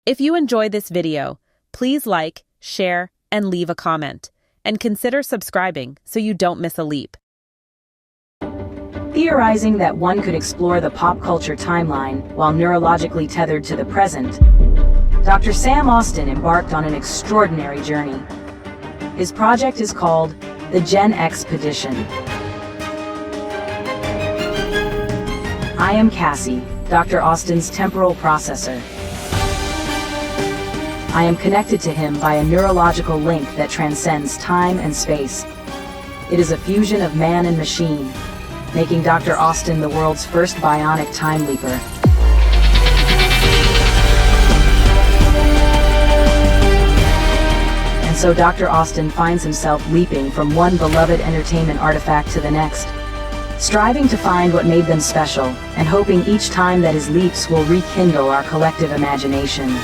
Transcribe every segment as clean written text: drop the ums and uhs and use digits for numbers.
If you enjoy this video, please like, share, and leave a comment. And consider subscribing so you don't miss a leap. Theorizing that one could explore the pop culture timeline while neurologically tethered to the present, Dr. Sam Austin embarked on an extraordinary journey. His project is called the GenXpedition. I am Cassie, Dr. Austin's temporal processor. I am connected to him by a neurological link that transcends time and space. It is a fusion of man and machine, making Dr. Austin the world's first bionic time leaper. And so Dr. Austin finds himself leaping from one beloved entertainment artifact to the next, striving to find what made them special, and hoping each time that his leaps will rekindle our collective imagination.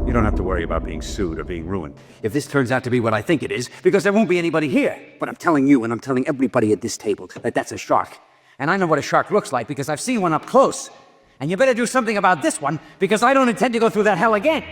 You don't have to worry about being sued or being ruined. If this turns out to be what I think it is, because there won't be anybody here. But I'm telling you, and I'm telling everybody at this table, that that's a shark. And I know what a shark looks like because I've seen one up close. And you better do something about this one, because I don't intend to go through that hell again.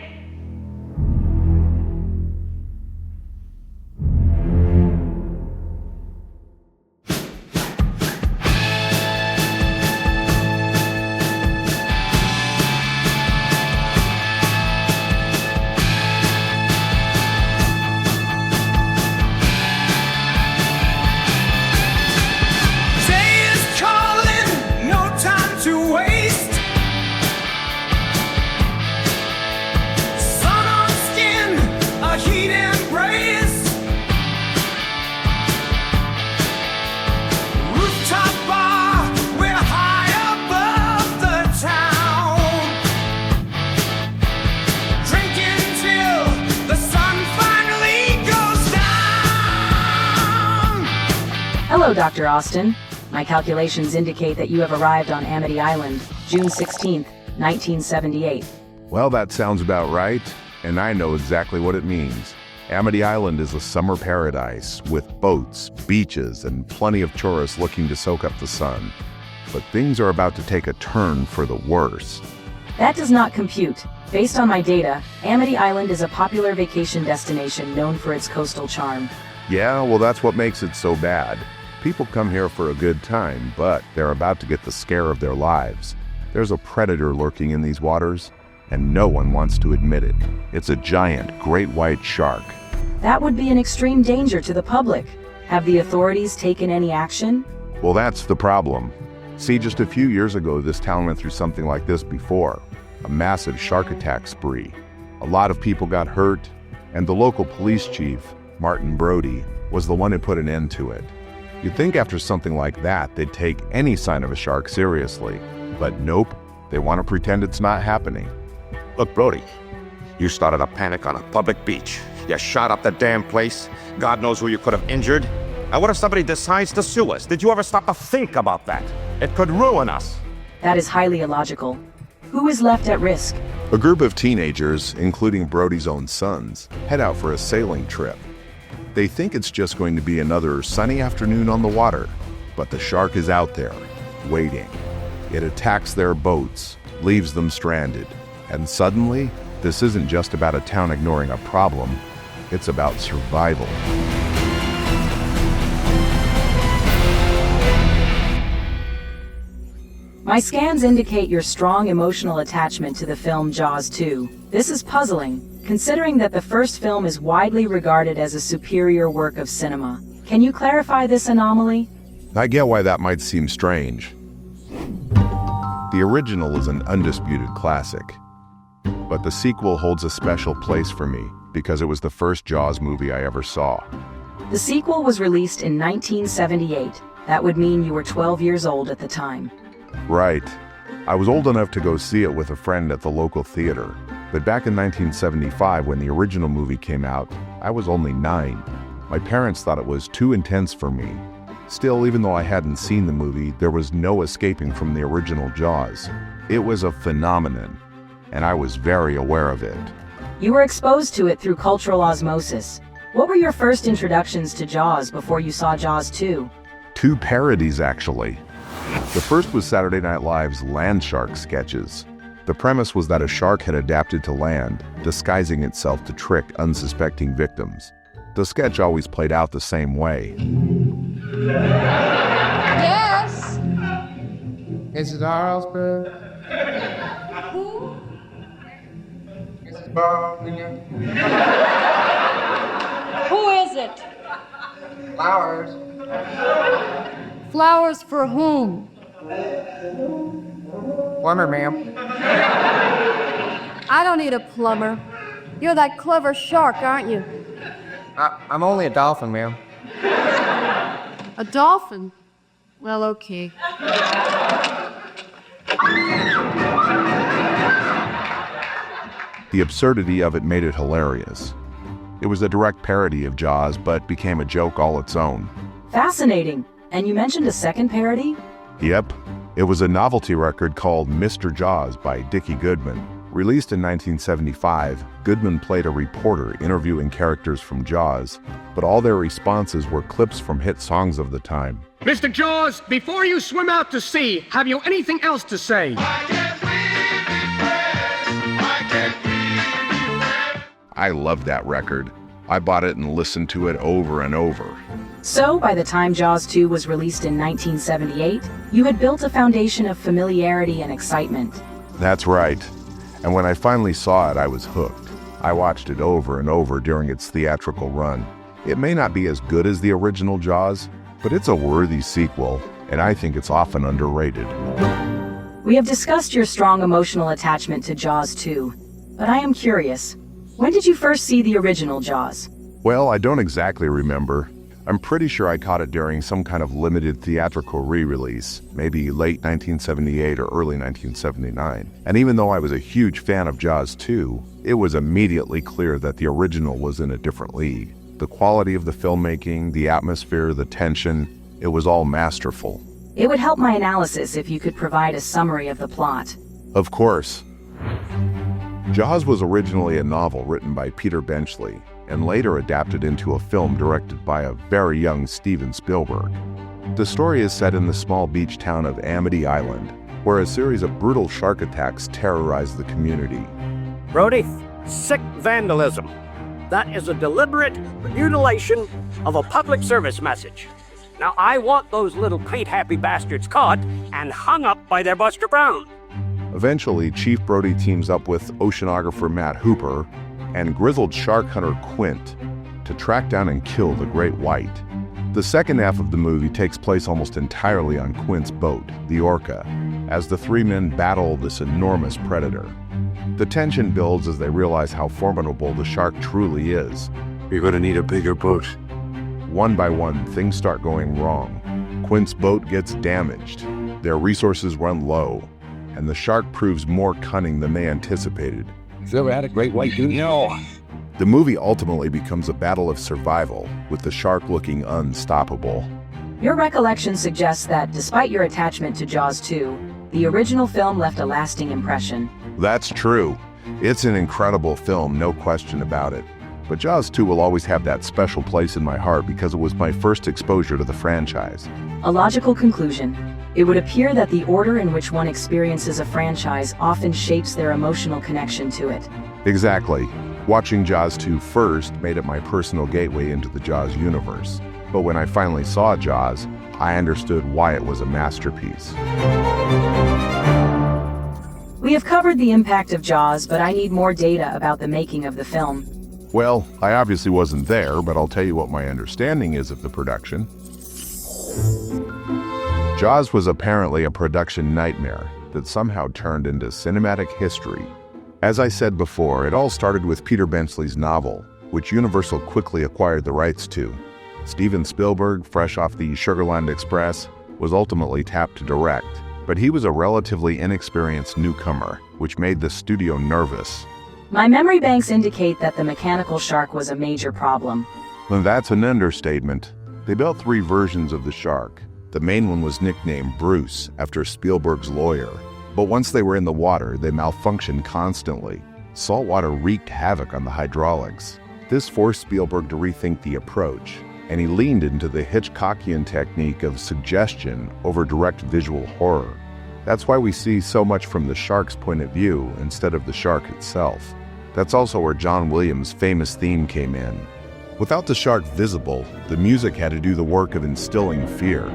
Hello, Dr. Austin. My calculations indicate that you have arrived on Amity Island, June 16th, 1978. Well, that sounds about right, and I know exactly what it means. Amity Island is a summer paradise with boats, beaches, and plenty of tourists looking to soak up the sun. But things are about to take a turn for the worse. That does not compute. Based on my data, Amity Island is a popular vacation destination known for its coastal charm. Yeah, well, that's what makes it so bad. People come here for a good time, but they're about to get the scare of their lives. There's a predator lurking in these waters, and no one wants to admit it. It's a giant great white shark. That would be an extreme danger to the public. Have the authorities taken any action? Well, that's the problem. See, just a few years ago, this town went through something like this before. A massive shark attack spree. A lot of people got hurt, and the local police chief, Martin Brody, was the one who put an end to it. You'd think after something like that, they'd take any sign of a shark seriously. But nope, they want to pretend it's not happening. Look, Brody, you started a panic on a public beach. You shot up the damn place. God knows who you could have injured. And what if somebody decides to sue us? Did you ever stop to think about that? It could ruin us. That is highly illogical. Who is left at risk? A group of teenagers, including Brody's own sons, head out for a sailing trip. They think it's just going to be another sunny afternoon on the water, but the shark is out there, waiting. It attacks their boats, leaves them stranded, and suddenly, this isn't just about a town ignoring a problem, it's about survival. My scans indicate your strong emotional attachment to the film Jaws 2. This is puzzling, considering that the first film is widely regarded as a superior work of cinema. Can you clarify this anomaly? I get why that might seem strange. The original is an undisputed classic, but the sequel holds a special place for me because it was the first Jaws movie I ever saw. The sequel was released in 1978. That would mean you were 12 years old at the time. Right. I was old enough to go see it with a friend at the local theater, but back in 1975 when the original movie came out, I was only 9. My parents thought it was too intense for me. Still, even though I hadn't seen the movie, there was no escaping from the original Jaws. It was a phenomenon, and I was very aware of it. You were exposed to it through cultural osmosis. What were your first introductions to Jaws before you saw Jaws 2? 2 parodies, actually. The first was Saturday Night Live's Land Shark sketches. The premise was that a shark had adapted to land, disguising itself to trick unsuspecting victims. The sketch always played out the same way. Yes? Is it Arlsberg? Who? Mrs. Baldwin? Who is it? Flowers? Flowers for whom? Plumber, ma'am. I don't need a plumber. You're that clever shark, aren't you? I'm only a dolphin, ma'am. A dolphin? Well, okay. The absurdity of it made it hilarious. It was a direct parody of Jaws, but became a joke all its own. Fascinating. And you mentioned a second parody? Yep. It was a novelty record called Mr. Jaws by Dickie Goodman. Released in 1975, Goodman played a reporter interviewing characters from Jaws, but all their responses were clips from hit songs of the time. Mr. Jaws, before you swim out to sea, have you anything else to say? I loved that record. I bought it and listened to it over and over. So, by the time Jaws 2 was released in 1978, you had built a foundation of familiarity and excitement. That's right. And when I finally saw it, I was hooked. I watched it over and over during its theatrical run. It may not be as good as the original Jaws, but it's a worthy sequel, and I think it's often underrated. We have discussed your strong emotional attachment to Jaws 2, but I am curious. When did you first see the original Jaws? Well, I don't exactly remember. I'm pretty sure I caught it during some kind of limited theatrical re-release, maybe late 1978 or early 1979. And even though I was a huge fan of Jaws 2, it was immediately clear that the original was in a different league. The quality of the filmmaking, the atmosphere, the tension, it was all masterful. It would help my analysis if you could provide a summary of the plot. Of course. Jaws was originally a novel written by Peter Benchley, and later adapted into a film directed by a very young Steven Spielberg. The story is set in the small beach town of Amity Island, where a series of brutal shark attacks terrorize the community. Brody, sick vandalism. That is a deliberate mutilation of a public service message. Now I want those little crate-happy bastards caught and hung up by their Buster Brown. Eventually, Chief Brody teams up with oceanographer Matt Hooper and grizzled shark hunter Quint to track down and kill the great white. The second half of the movie takes place almost entirely on Quint's boat, the Orca, as the 3 men battle this enormous predator. The tension builds as they realize how formidable the shark truly is. You're gonna need a bigger boat. One by one, things start going wrong. Quint's boat gets damaged, their resources run low, and the shark proves more cunning than they anticipated. You ever had a great white dude? No. The movie ultimately becomes a battle of survival, with the shark looking unstoppable. Your recollection suggests that, despite your attachment to Jaws 2, the original film left a lasting impression. That's true. It's an incredible film, no question about it. But Jaws 2 will always have that special place in my heart because it was my first exposure to the franchise. A logical conclusion. It would appear that the order in which one experiences a franchise often shapes their emotional connection to it. Exactly. Watching Jaws 2 first made it my personal gateway into the Jaws universe. But when I finally saw Jaws, I understood why it was a masterpiece. We have covered the impact of Jaws, but I need more data about the making of the film. Well, I obviously wasn't there, but I'll tell you what my understanding is of the production. Jaws was apparently a production nightmare that somehow turned into cinematic history. As I said before, it all started with Peter Benchley's novel, which Universal quickly acquired the rights to. Steven Spielberg, fresh off the Sugarland Express, was ultimately tapped to direct, but he was a relatively inexperienced newcomer, which made the studio nervous. My memory banks indicate that the mechanical shark was a major problem. Well, that's an understatement. They built 3 versions of the shark. The main one was nicknamed Bruce, after Spielberg's lawyer. But once they were in the water, they malfunctioned constantly. Salt water wreaked havoc on the hydraulics. This forced Spielberg to rethink the approach, and he leaned into the Hitchcockian technique of suggestion over direct visual horror. That's why we see so much from the shark's point of view instead of the shark itself. That's also where John Williams' famous theme came in. Without the shark visible, the music had to do the work of instilling fear.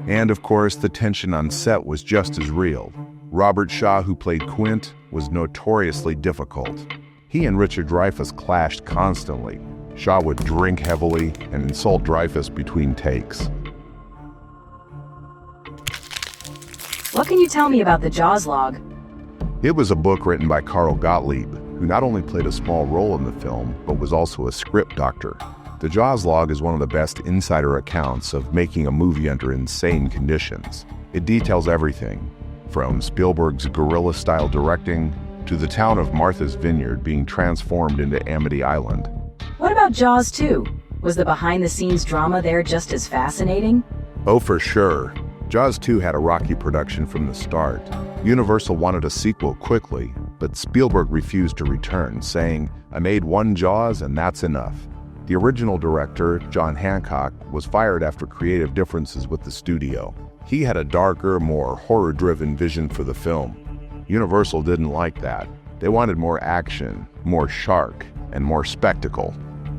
And of course, the tension on set was just as real. Robert Shaw, who played Quint, was notoriously difficult. He and Richard Dreyfuss clashed constantly. Shaw would drink heavily and insult Dreyfuss between takes. What can you tell me about the Jaws log? It was a book written by Carl Gottlieb, who not only played a small role in the film, but was also a script doctor. The Jaws log is one of the best insider accounts of making a movie under insane conditions. It details everything, from Spielberg's guerrilla-style directing to the town of Martha's Vineyard being transformed into Amity Island. What about Jaws 2? Was the behind-the-scenes drama there just as fascinating? Oh, for sure. Jaws 2 had a rocky production from the start. Universal wanted a sequel quickly, but Spielberg refused to return, saying, "I made one Jaws and that's enough." The original director, John Hancock, was fired after creative differences with the studio. He had a darker, more horror-driven vision for the film. Universal didn't like that. They wanted more action, more shark, and more spectacle.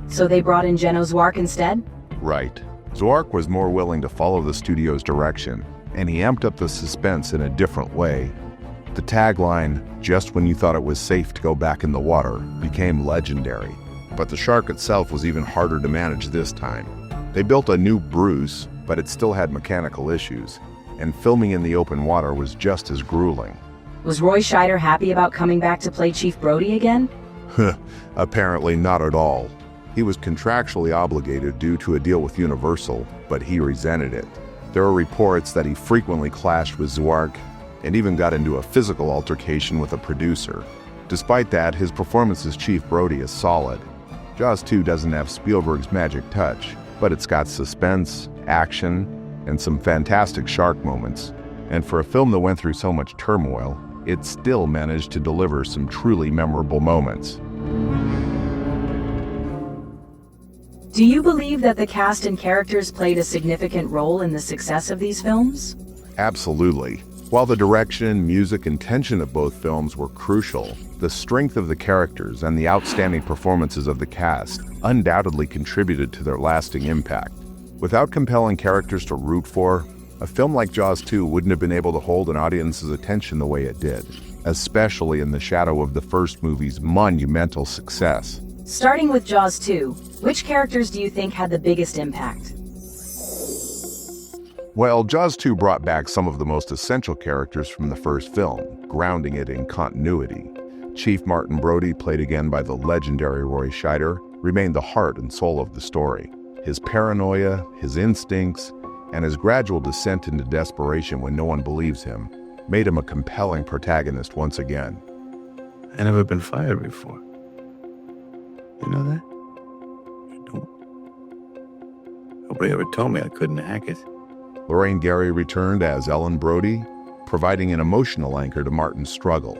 So they brought in Jenno Zwark instead? Right. Zwark was more willing to follow the studio's direction, and he amped up the suspense in a different way. The tagline, "Just when you thought it was safe to go back in the water," became legendary. But the shark itself was even harder to manage this time. They built a new Bruce, but it still had mechanical issues, and filming in the open water was just as grueling. Was Roy Scheider happy about coming back to play Chief Brody again? Apparently not at all. He was contractually obligated due to a deal with Universal, but he resented it. There are reports that he frequently clashed with Zwark and even got into a physical altercation with a producer. Despite that, his performance as Chief Brody is solid. Jaws 2 doesn't have Spielberg's magic touch, but it's got suspense, action, and some fantastic shark moments. And for a film that went through so much turmoil, it still managed to deliver some truly memorable moments. Do you believe that the cast and characters played a significant role in the success of these films? Absolutely. While the direction, music, and tension of both films were crucial, the strength of the characters and the outstanding performances of the cast undoubtedly contributed to their lasting impact. Without compelling characters to root for, a film like Jaws 2 wouldn't have been able to hold an audience's attention the way it did, especially in the shadow of the first movie's monumental success. Starting with Jaws 2, which characters do you think had the biggest impact? Well, Jaws 2 brought back some of the most essential characters from the first film, grounding it in continuity. Chief Martin Brody, played again by the legendary Roy Scheider, remained the heart and soul of the story. His paranoia, his instincts, and his gradual descent into desperation when no one believes him made him a compelling protagonist once again. I never been fired before. You know that? You don't. Nobody ever told me I couldn't hack it. Lorraine Gary returned as Ellen Brody, providing an emotional anchor to Martin's struggle.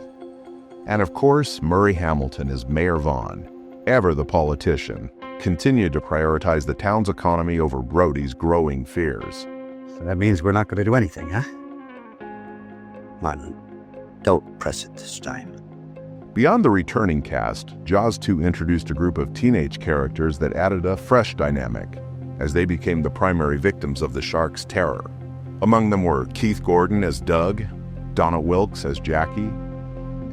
And of course, Murray Hamilton as Mayor Vaughn, ever the politician, continued to prioritize the town's economy over Brody's growing fears. So that means we're not going to do anything, huh? Martin, don't press it this time. Beyond the returning cast, Jaws 2 introduced a group of teenage characters that added a fresh dynamic, as they became the primary victims of the shark's terror. Among them were Keith Gordon as Doug, Donna Wilkes as Jackie,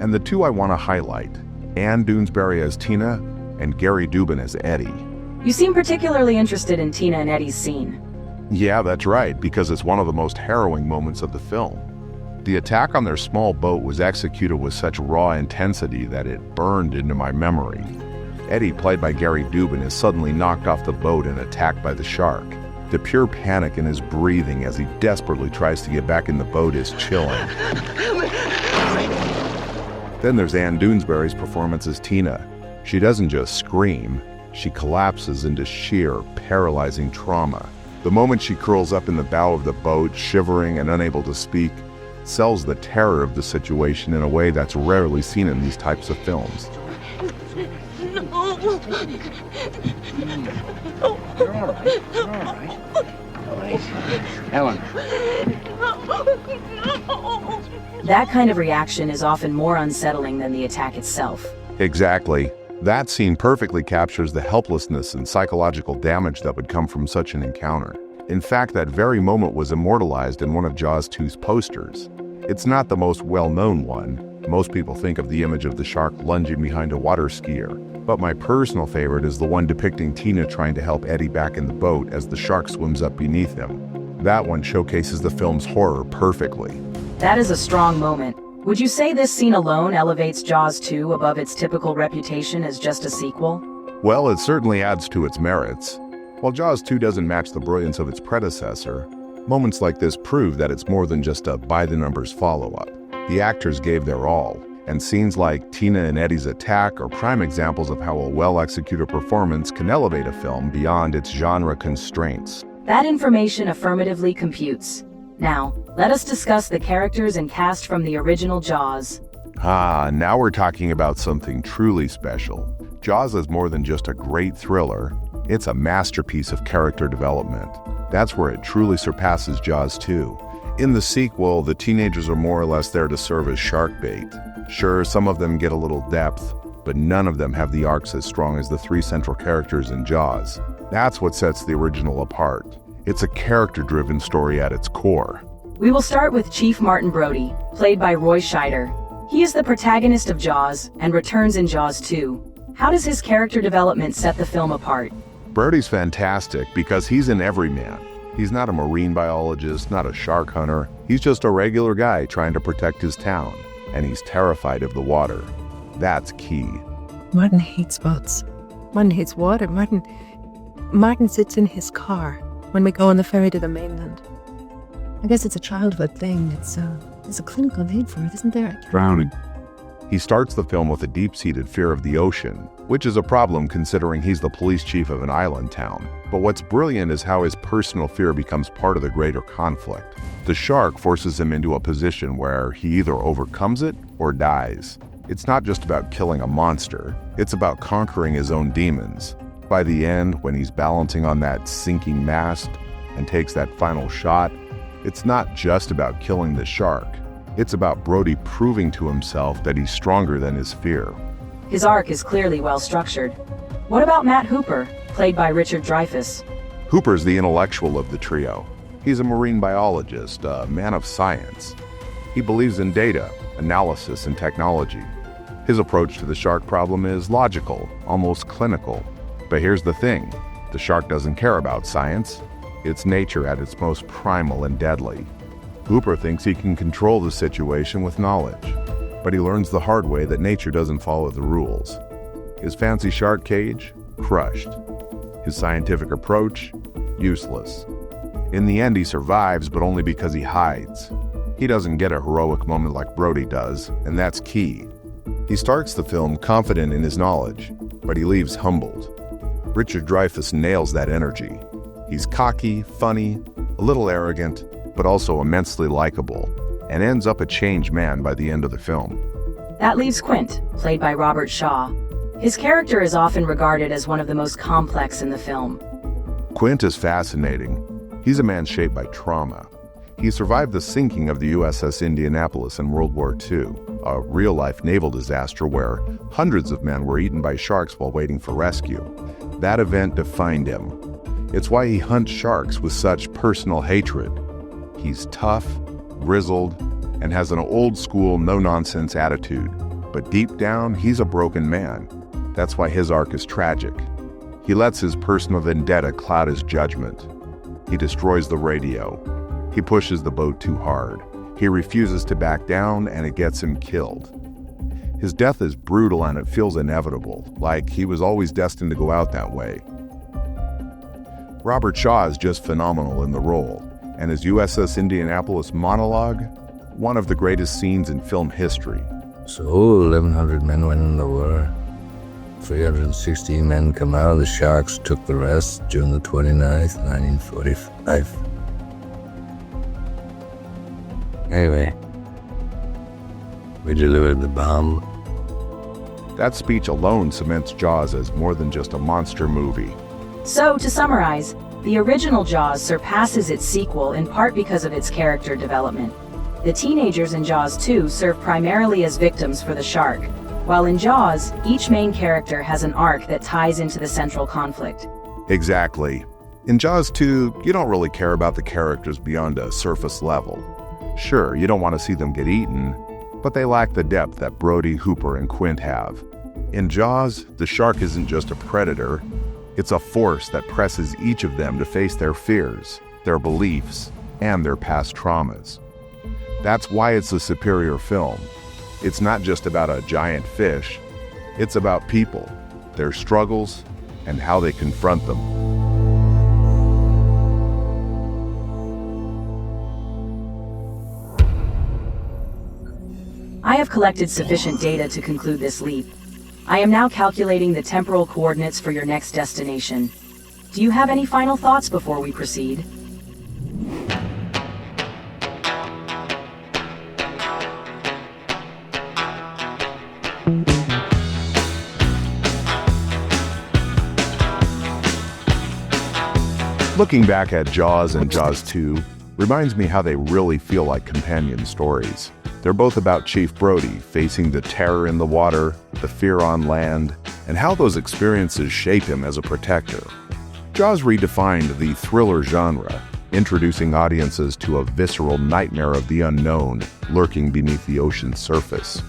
and the two I want to highlight, Ann Doonesbury as Tina and Gary Dubin as Eddie. You seem particularly interested in Tina and Eddie's scene. Yeah, that's right, because it's one of the most harrowing moments of the film. The attack on their small boat was executed with such raw intensity that it burned into my memory. Eddie, played by Gary Dubin, is suddenly knocked off the boat and attacked by the shark. The pure panic in his breathing as he desperately tries to get back in the boat is chilling. Then there's Ann Doonesbury's performance as Tina. She doesn't just scream, she collapses into sheer, paralyzing trauma. The moment she curls up in the bow of the boat, shivering and unable to speak, sells the terror of the situation in a way that's rarely seen in these types of films. No. You're all right. You're all right. All right. Helen. That kind of reaction is often more unsettling than the attack itself. Exactly. That scene perfectly captures the helplessness and psychological damage that would come from such an encounter. In fact, that very moment was immortalized in one of Jaws 2's posters. It's not the most well-known one. Most people think of the image of the shark lunging behind a water skier. But my personal favorite is the one depicting Tina trying to help Eddie back in the boat as the shark swims up beneath him. That one showcases the film's horror perfectly. That is a strong moment. Would you say this scene alone elevates Jaws 2 above its typical reputation as just a sequel? Well, it certainly adds to its merits. While Jaws 2 doesn't match the brilliance of its predecessor, moments like this prove that it's more than just a by-the-numbers follow-up. The actors gave their all, and scenes like Tina and Eddie's attack are prime examples of how a well-executed performance can elevate a film beyond its genre constraints. That information affirmatively computes. Now, let us discuss the characters and cast from the original Jaws. Now we're talking about something truly special. Jaws is more than just a great thriller. It's a masterpiece of character development. That's where it truly surpasses Jaws 2. In the sequel, the teenagers are more or less there to serve as shark bait. Sure, some of them get a little depth, but none of them have the arcs as strong as the three central characters in Jaws. That's what sets the original apart. It's a character-driven story at its core. We will start with Chief Martin Brody, played by Roy Scheider. He is the protagonist of Jaws and returns in Jaws 2. How does his character development set the film apart? Brody's fantastic because he's an everyman. He's not a marine biologist, not a shark hunter. He's just a regular guy trying to protect his town, and he's terrified of the water. That's key. Martin hates boats. Martin hates water. Martin sits in his car when we go on the ferry to the mainland. I guess it's a childhood thing. There's a clinical name for it, isn't there? Drowning. He starts the film with a deep-seated fear of the ocean, which is a problem considering he's the police chief of an island town. But what's brilliant is how his personal fear becomes part of the greater conflict. The shark forces him into a position where he either overcomes it or dies. It's not just about killing a monster, it's about conquering his own demons. By the end, when he's balancing on that sinking mast and takes that final shot, it's not just about killing the shark. It's about Brody proving to himself that he's stronger than his fear. His arc is clearly well structured. What about Matt Hooper, played by Richard Dreyfuss? Hooper's the intellectual of the trio. He's a marine biologist, a man of science. He believes in data, analysis, and technology. His approach to the shark problem is logical, almost clinical. But here's the thing, the shark doesn't care about science. It's nature at its most primal and deadly. Hooper thinks he can control the situation with knowledge, but he learns the hard way that nature doesn't follow the rules. His fancy shark cage? Crushed. His scientific approach? Useless. In the end, he survives, but only because he hides. He doesn't get a heroic moment like Brody does, and that's key. He starts the film confident in his knowledge, but he leaves humbled. Richard Dreyfuss nails that energy. He's cocky, funny, a little arrogant, but also immensely likable, and ends up a changed man by the end of the film. That leaves Quint, played by Robert Shaw. His character is often regarded as one of the most complex in the film. Quint is fascinating. He's a man shaped by trauma. He survived the sinking of the USS Indianapolis in World War II, a real-life naval disaster where hundreds of men were eaten by sharks while waiting for rescue. That event defined him. It's why he hunts sharks with such personal hatred. He's tough, grizzled, and has an old-school, no-nonsense attitude. But deep down, he's a broken man. That's why his arc is tragic. He lets his personal vendetta cloud his judgment. He destroys the radio. He pushes the boat too hard. He refuses to back down, and it gets him killed. His death is brutal and it feels inevitable, like he was always destined to go out that way. Robert Shaw is just phenomenal in the role, and his USS Indianapolis monologue, one of the greatest scenes in film history. So, 1,100 men went in the war. 316 men come out. The Sharks took the rest June the 29th, 1945. Anyway, we delivered the bomb. That speech alone cements Jaws as more than just a monster movie. So, to summarize, the original Jaws surpasses its sequel in part because of its character development. The teenagers in Jaws 2 serve primarily as victims for the shark, while in Jaws, each main character has an arc that ties into the central conflict. Exactly. In Jaws 2, you don't really care about the characters beyond a surface level. Sure, you don't want to see them get eaten, but they lack the depth that Brody, Hooper, and Quint have. In Jaws, the shark isn't just a predator, it's a force that presses each of them to face their fears, their beliefs, and their past traumas. That's why it's a superior film. It's not just about a giant fish, it's about people, their struggles, and how they confront them. I have collected sufficient data to conclude this leap. I am now calculating the temporal coordinates for your next destination. Do you have any final thoughts before we proceed? Looking back at Jaws and Jaws 2 reminds me how they really feel like companion stories. They're both about Chief Brody facing the terror in the water, the fear on land, and how those experiences shape him as a protector. Jaws redefined the thriller genre, introducing audiences to a visceral nightmare of the unknown lurking beneath the ocean's surface.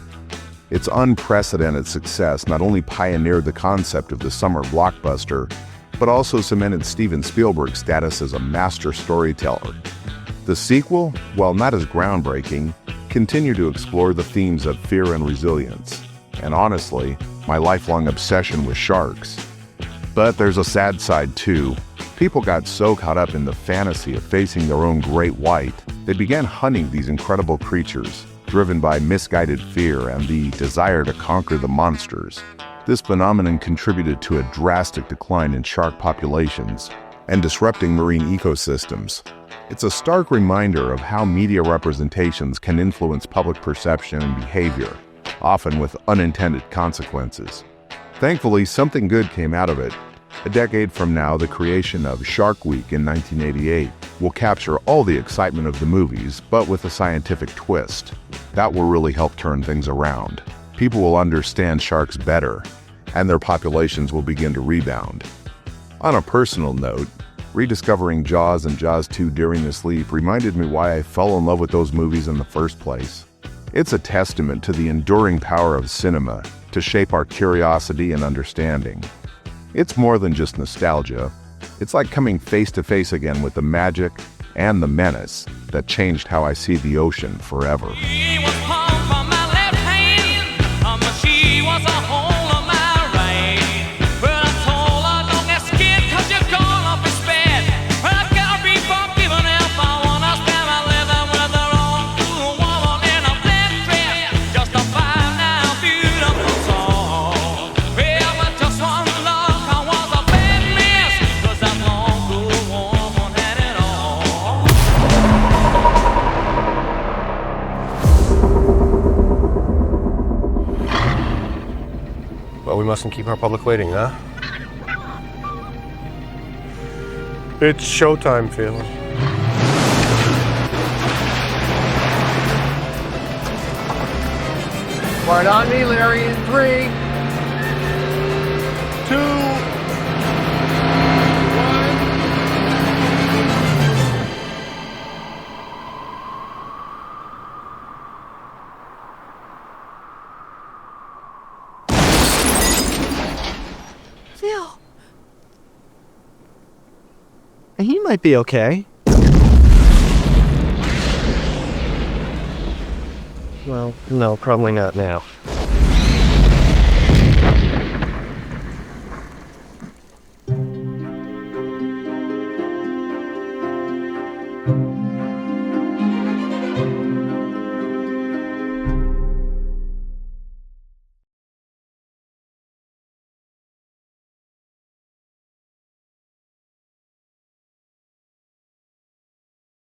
Its unprecedented success not only pioneered the concept of the summer blockbuster, but also cemented Steven Spielberg's status as a master storyteller. The sequel, while not as groundbreaking, continued to explore the themes of fear and resilience, and honestly, my lifelong obsession with sharks. But there's a sad side too. People got so caught up in the fantasy of facing their own great white, they began hunting these incredible creatures, driven by misguided fear and the desire to conquer the monsters. This phenomenon contributed to a drastic decline in shark populations and disrupting marine ecosystems. It's a stark reminder of how media representations can influence public perception and behavior, often with unintended consequences. Thankfully, something good came out of it. A decade from now, the creation of Shark Week in 1988 will capture all the excitement of the movies, but with a scientific twist. That will really help turn things around. People will understand sharks better, and their populations will begin to rebound. On a personal note, rediscovering Jaws and Jaws 2 during this leap reminded me why I fell in love with those movies in the first place. It's a testament to the enduring power of cinema to shape our curiosity and understanding. It's more than just nostalgia. It's like coming face to face again with the magic and the menace that changed how I see the ocean forever. Well, we mustn't keep our public waiting, huh? It's showtime, Felix. Right on me, Larry, in 3, 2, 1. Phil. He might be okay. Well, no, probably not now.